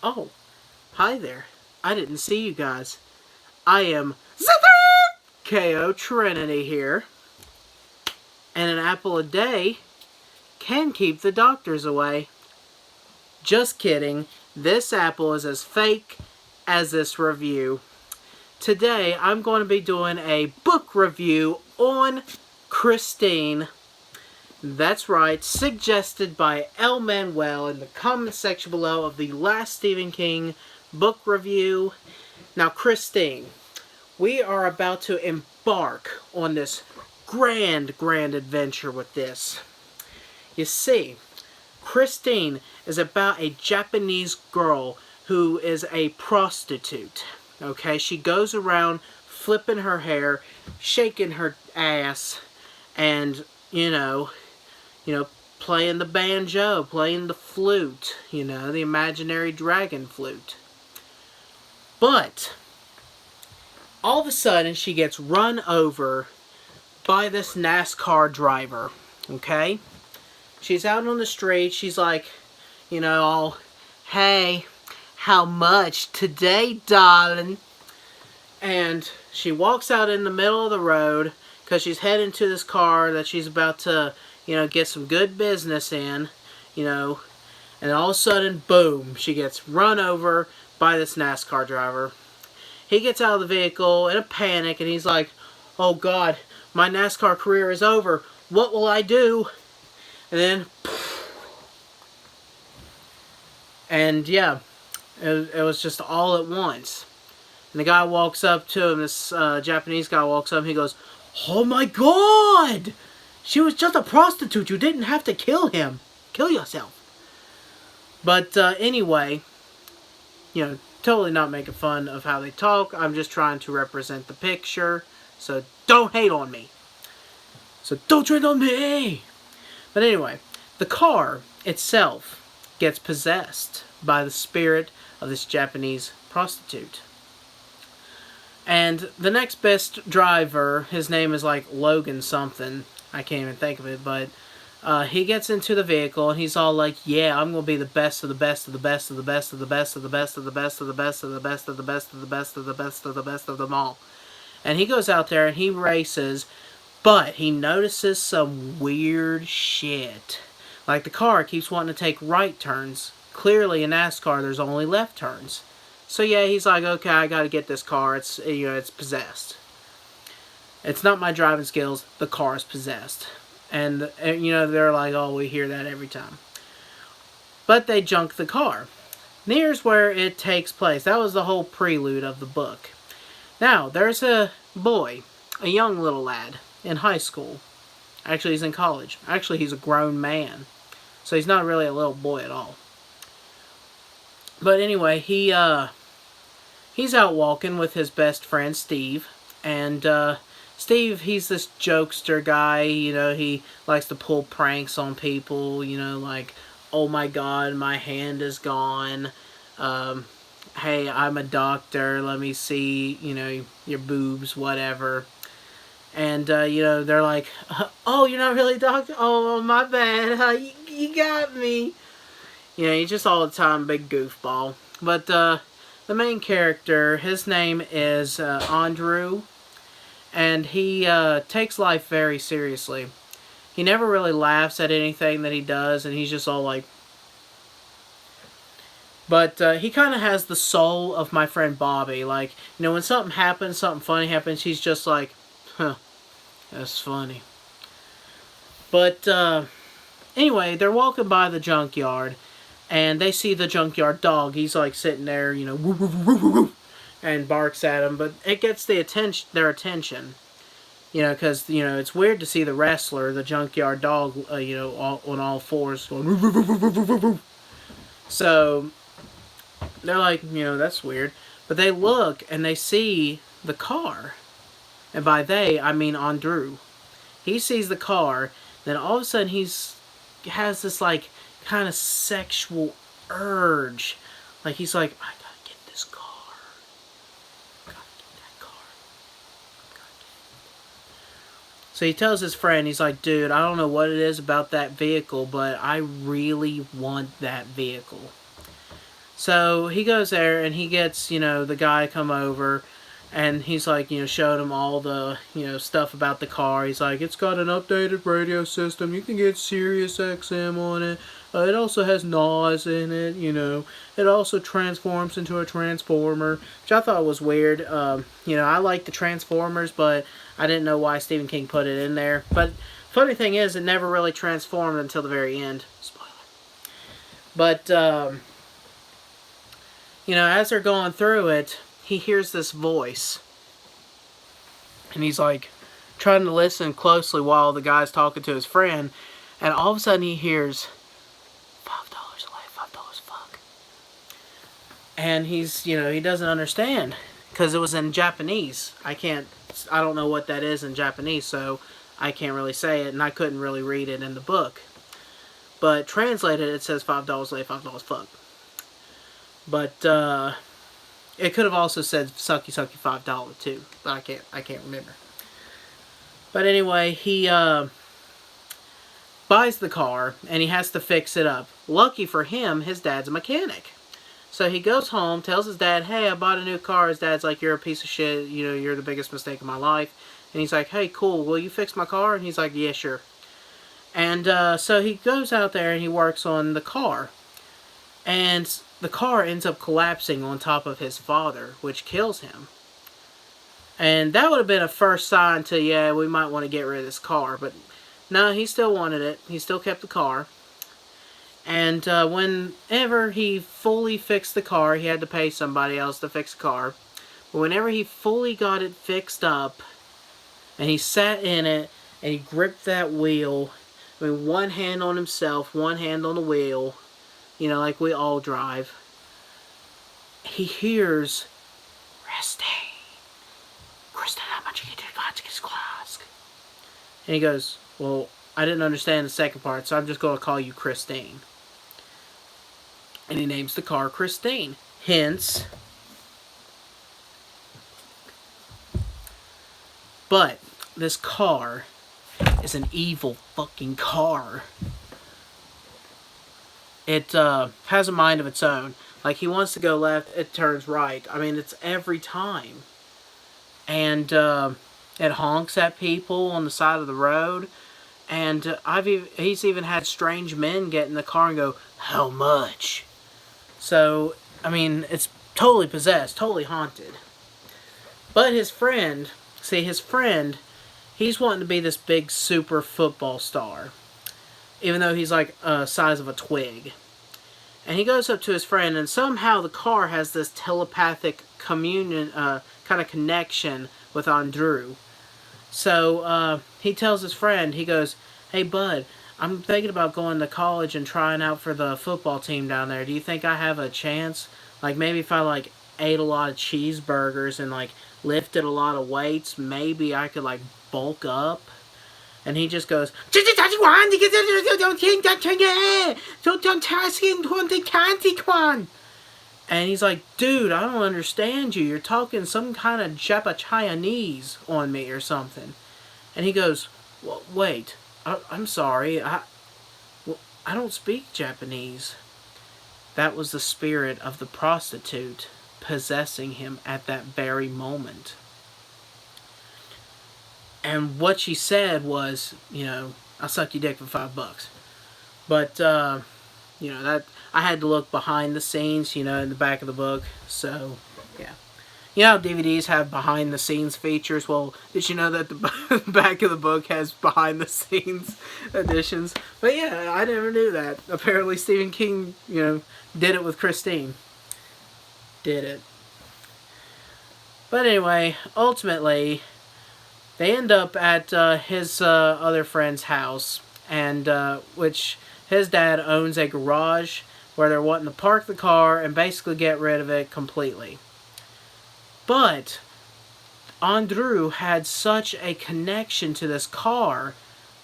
Oh, hi there. I didn't see you guys. I am KO Trinity here. And an apple a day can keep the doctors away. Just kidding. This apple is as fake as this review. Today, I'm going to be doing a book review on Christine. That's right, suggested by El Manuel in the comment section below of the last Stephen King book review. Now, Christine, we are about to embark on this grand adventure with this. You see, Christine is about a Japanese girl who is a prostitute. Okay, she goes around flipping her hair, shaking her ass, and, playing the banjo, playing the flute, the imaginary dragon flute. But all of a sudden, she gets run over by this NASCAR driver, okay? She's out on the street, she's like, all, hey, how much today, darling? And she walks out in the middle of the road because she's heading to this car that she's about to, get some good business in, and all of a sudden, boom, she gets run over by this NASCAR driver. He gets out of the vehicle in a panic and he's like, oh God, my NASCAR career is over. What will I do? And then, and yeah, it was just all at once. And the guy walks up to him, this Japanese guy walks up and he goes, oh my God! She was just a prostitute. You didn't have to kill him. Kill yourself. But anyway, totally not making fun of how they talk. I'm just trying to represent the picture. So don't hate on me. So don't trade on me! But anyway, the car itself gets possessed by the spirit of this Japanese prostitute. And the next best driver, his name is like Logan something. I can't even think of it, but he gets into the vehicle and he's all like, yeah, I'm going to be the best of the best of the best of the best of the best of the best of the best of the best of the best of the best of the best of the best of the best of them all. And he goes out there and he races, but he notices some weird shit. Like the car keeps wanting to take right turns. Clearly in NASCAR there's only left turns. So yeah, he's like, okay, I gotta get this car. It's it's possessed. It's not my driving skills. The car is possessed. And they're like, oh, we hear that every time. But they junk the car. Here's where it takes place. That was the whole prelude of the book. Now, there's a boy, a young little lad, in high school. Actually, he's in college. Actually, he's a grown man. So he's not really a little boy at all. But anyway, he's out walking with his best friend, Steve. And Steve, he's this jokester guy. He likes to pull pranks on people. Like, oh my God, my hand is gone. Hey, I'm a doctor. Let me see, your boobs, whatever. And, they're like, oh, you're not really a doctor? Oh, my bad. You got me. He's just all the time big goofball. But the main character, his name is Andrew. And he takes life very seriously. He never really laughs at anything that he does. And he's just all like... But he kind of has the soul of my friend Bobby. Like, when something happens, something funny happens, he's just like, huh, that's funny. But anyway, they're walking by the junkyard. And they see the junkyard dog. He's like sitting there, woof, woof, woof, woof, woof, and barks at them. But it gets their attention. Because, it's weird to see the wrestler, the junkyard dog, on all fours going woof, woof, woof, woof, woof, woof. So they're like, that's weird. But they look and they see the car. And by they, I mean Andrew. He sees the car. Then all of a sudden he has this like kind of sexual urge. Like he's like, I gotta get this car. I gotta get that car. So he tells his friend, he's like, dude, I don't know what it is about that vehicle, but I really want that vehicle. So he goes there and he gets, the guy come over, and he's like, showing him all the, stuff about the car. He's like, it's got an updated radio system. You can get Sirius XM on it. It also has NOS in it, It also transforms into a transformer, which I thought was weird. I like the Transformers, but I didn't know why Stephen King put it in there. But funny thing is, it never really transformed until the very end. Spoiler. But, as they're going through it, he hears this voice. And he's like trying to listen closely while the guy's talking to his friend. And all of a sudden he hears $5 away, $5 fuck. And he's, he doesn't understand. Because it was in Japanese. I don't know what that is in Japanese, so I can't really say it. And I couldn't really read it in the book. But translated, it says $5 away, $5 fuck. But it could have also said "sucky sucky $5" too, but I can't remember. But anyway, he buys the car and he has to fix it up. Lucky for him, his dad's a mechanic. So he goes home, tells his dad, "Hey, I bought a new car." His dad's like, "You're a piece of shit. You're the biggest mistake of my life." And he's like, "Hey, cool. Will you fix my car?" And he's like, "Yeah, sure." And so he goes out there and he works on the car. And the car ends up collapsing on top of his father, which kills him. And that would have been a first sign to, yeah, we might want to get rid of this car. But no, he still wanted it. He still kept the car. And whenever he fully fixed the car, he had to pay somebody else to fix the car. But whenever he fully got it fixed up, and he sat in it, and he gripped that wheel, one hand on himself, one hand on the wheel, like we all drive, he hears, "Christine, how much you get to Glask?" And he goes, "Well, I didn't understand the second part, so I'm just going to call you Christine." And he names the car Christine. Hence, but this car is an evil fucking car. It has a mind of its own. Like, he wants to go left, it turns right. I mean, it's every time. And it honks at people on the side of the road. And he's even had strange men get in the car and go, "How much?" So, I mean, it's totally possessed, totally haunted. But his friend, he's wanting to be this big super football star. Even though he's like size of a twig. And he goes up to his friend, and somehow the car has this telepathic kind of connection with Andrew. So he tells his friend, he goes, "Hey bud, I'm thinking about going to college and trying out for the football team down there. Do you think I have a chance? Like, maybe if I ate a lot of cheeseburgers and lifted a lot of weights, maybe I could bulk up." And he just goes, and he's like, "Dude, I don't understand you. You're talking some kind of Chinese on me or something." And he goes, "Well, wait, I'm sorry. I don't speak Japanese." That was the spirit of the prostitute possessing him at that very moment. And what she said was, "I'll suck your dick for $5." But, that I had to look behind the scenes, in the back of the book. So, yeah. You know how DVDs have behind the scenes features? Well, did you know that the back of the book has behind the scenes editions? But yeah, I never knew that. Apparently Stephen King, did it with Christine. Did it. But anyway, ultimately, they end up at his other friend's house, and which his dad owns a garage where they're wanting to park the car and basically get rid of it completely. But Andrew had such a connection to this car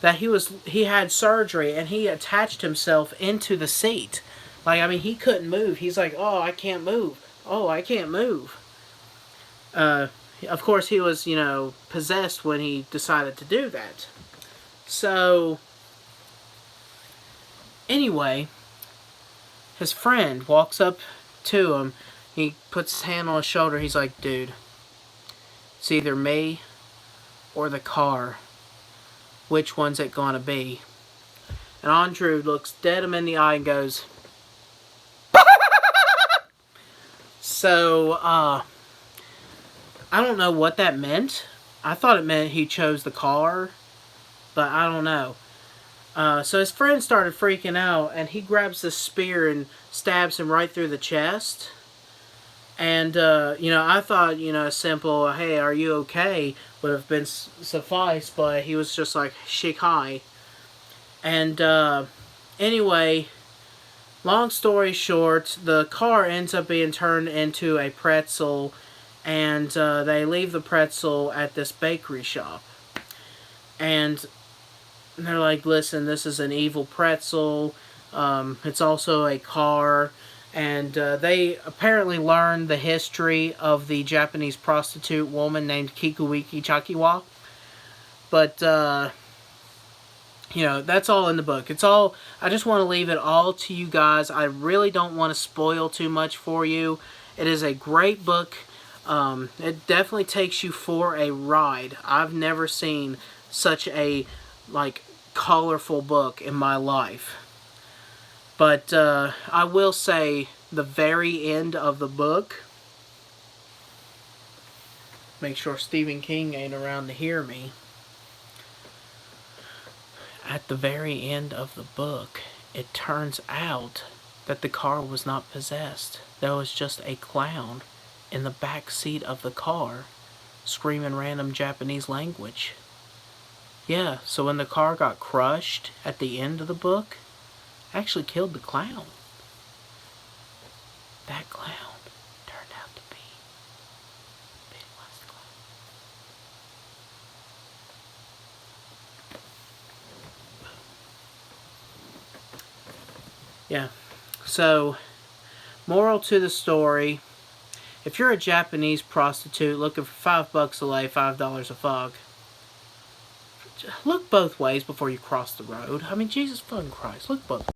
that he had surgery and he attached himself into the seat. He couldn't move. He's like, "Oh, I can't move. Oh, I can't move." Of course, he was, possessed when he decided to do that. So, anyway, his friend walks up to him. He puts his hand on his shoulder. He's like, dude, it's either me or the car. Which one's it gonna be? And Andrew looks dead him in the eye and goes, so, I don't know what that meant. I thought it meant he chose the car, but I don't know. So his friend started freaking out, and he grabs the spear and stabs him right through the chest. And, I thought, a simple, hey, are you okay, would have been suffice, but he was just like, Shikai. And, anyway, long story short, the car ends up being turned into a pretzel, and they leave the pretzel at this bakery shop. And they're like, listen, this is an evil pretzel, it's also a car. And they apparently learned the history of the Japanese prostitute woman named Kikuiki Chakiwa. But, that's all in the book. It's all, I just want to leave it all to you guys. I really don't want to spoil too much for you. It is a great book. It definitely takes you for a ride. I've never seen such a, colorful book in my life. But I will say, the very end of the book, make sure Stephen King ain't around to hear me. At the very end of the book, it turns out that the car was not possessed. There was just a clown in the back seat of the car screaming random Japanese language. Yeah, so when the car got crushed at the end of the book, actually killed the clown. That clown turned out to be Pennywise the Clown. Yeah, so moral to the story, if you're a Japanese prostitute looking for $5 a lay, $5 a fog, look both ways before you cross the road. I mean, Jesus fucking Christ, look both ways.